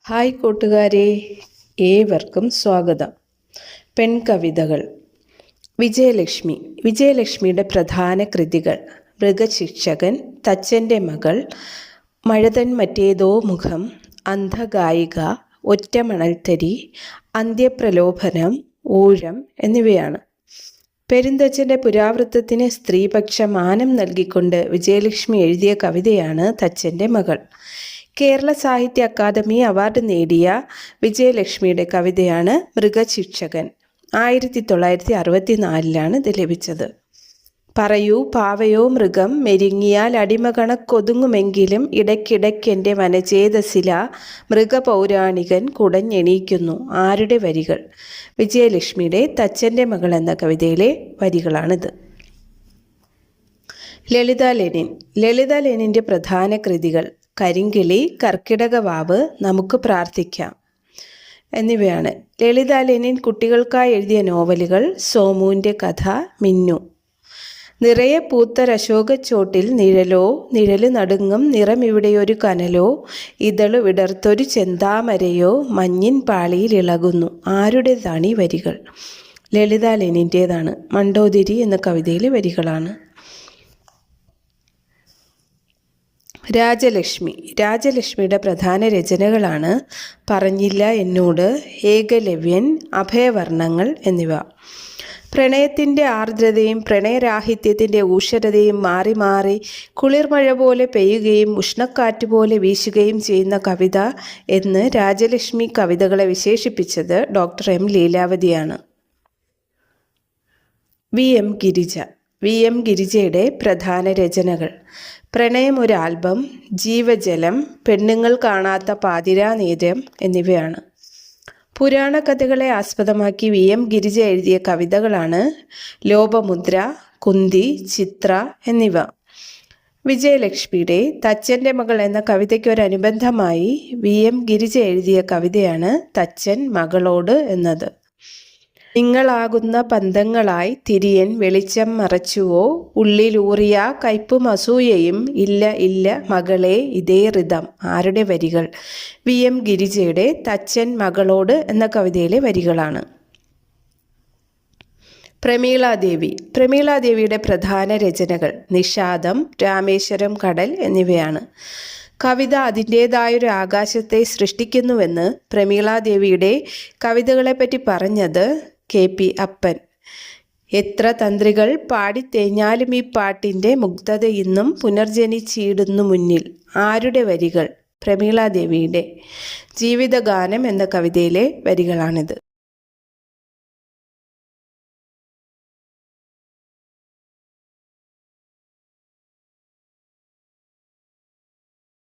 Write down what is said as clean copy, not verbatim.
Hi കൂട്ടുകാരെ, ഏവർക്കും സ്വാഗതം. പെൺകവിതകൾ. വിജയലക്ഷ്മിയുടെ പ്രധാന കൃതികൾ: മൃഗശിക്ഷകൻ, തച്ചൻ്റെ മകൾ, മഴതൻ മറ്റേതോ മുഖം, അന്ധഗായിക, ഒറ്റമണൽത്തരി, അന്ത്യപ്രലോഭനം, ഊഴം എന്നിവയാണ്. പെരുന്തച്ചൻ്റെ പുരാവൃത്തത്തിന് സ്ത്രീപക്ഷ മാനം നൽകിക്കൊണ്ട് വിജയലക്ഷ്മി എഴുതിയ കവിതയാണ് തച്ചൻ്റെ മകൾ. കേരള സാഹിത്യ അക്കാദമി അവാർഡ് നേടിയ വിജയലക്ഷ്മിയുടെ കവിതയാണ് മൃഗശിക്ഷകൻ. 1964 ഇത് ലഭിച്ചത്. പറയൂ പാവയോ മൃഗം, മെരുങ്ങിയാൽ അടിമ കണക്കൊതുങ്ങുമെങ്കിലും ഇടയ്ക്കിടയ്ക്കെൻ്റെ വനചേതസില മൃഗപൗരാണികൻ കുടഞ്ഞെണീക്കുന്നു. ആരുടെ വരികൾ? വിജയലക്ഷ്മിയുടെ തച്ചൻ്റെ മകൾ എന്ന കവിതയിലെ വരികളാണിത്. ലളിത ലെനിൻ്റെ പ്രധാന കൃതികൾ: കരിങ്കിളി, കർക്കിടകവാവ്, നമുക്ക് പ്രാർത്ഥിക്കാം എന്നിവയാണ്. ലളിത ലെനിൻ കുട്ടികൾക്കായി എഴുതിയ നോവലുകൾ: സോമുവിൻ്റെ കഥ, മിന്നു. നിറയെ പൂത്തൊരശോകച്ചോട്ടിൽ നിഴല് നടുങ്ങും നിറമിവിടെയൊരു കനലോ, ഇതളു വിടർത്തൊരു ചെന്താമരയോ മഞ്ഞിൻ പാളിയിൽ ഇളകുന്നു. ആരുടേതാണ് ഈ വരികൾ? ലളിത ലെനിൻ്റേതാണ്. മണ്ടോദരി എന്ന കവിതയിലെ വരികളാണ്. രാജലക്ഷ്മിയുടെ പ്രധാന രചനകളാണ് പറഞ്ഞില്ല എന്നോട്, ഏകലവ്യൻ, അഭയവർണ്ണങ്ങൾ എന്നിവ. പ്രണയത്തിൻ്റെ ആർദ്രതയും പ്രണയരാഹിത്യത്തിൻ്റെ ഊഷരതയും മാറി മാറി കുളിർമഴ പോലെ പെയ്യുകയും ഉഷ്ണക്കാറ്റ് പോലെ വീശുകയും ചെയ്യുന്ന കവിത എന്ന് രാജലക്ഷ്മി കവിതകളെ വിശേഷിപ്പിച്ചത് ഡോക്ടർ എം ലീലാവതിയാണ്. വി എം ഗിരിജയുടെ പ്രധാന രചനകൾ: പ്രണയം ഒരു ആൽബം, ജീവജലം, പെണ്ണുങ്ങൾ കാണാത്ത പാതിരാനേരം എന്നിവയാണ്. പുരാണ കഥകളെ ആസ്പദമാക്കി വി എം ഗിരിജ എഴുതിയ കവിതകളാണ് ലോപമുദ്ര, കുന്തി, ചിത്ര എന്നിവ. വിജയലക്ഷ്മിയുടെ തച്ചൻ്റെ മകൾ എന്ന കവിതയ്ക്കൊരനുബന്ധമായി വി എം ഗിരിജ എഴുതിയ കവിതയാണ് തച്ചൻ മകളോട് എന്നത്. നിങ്ങളാകുന്ന പന്തങ്ങളായി തിരിയൻ വെളിച്ചം മറച്ചുവോ, ഉള്ളിലൂറിയ കയ്പും അസൂയയും, ഇല്ല മകളെ ഇതേ ഋതം. ആരുടെ വരികൾ? വി എം ഗിരിജയുടെ തച്ചൻ മകളോട് എന്ന കവിതയിലെ വരികളാണ്. പ്രമീളാദേവിയുടെ പ്രധാന രചനകൾ: നിഷാദം, രാമേശ്വരം കടൽ എന്നിവയാണ്. കവിത അതിൻ്റേതായൊരു ആകാശത്തെ സൃഷ്ടിക്കുന്നുവെന്ന് പ്രമീളാദേവിയുടെ കവിതകളെപ്പറ്റി പറഞ്ഞത് KP അപ്പൻ. എത്ര തന്ത്രികൾ പാടിത്തേഞ്ഞാലും ഈ പാട്ടിൻ്റെ മുഗ്ധത ഇന്നും പുനർജനിച്ചിടുന്നു മുന്നിൽ. ആരുടെ വരികൾ? പ്രമീളാദേവിയുടെ. ജീവിതഗാനം എന്ന കവിതയിലെ വരികളാണിത്.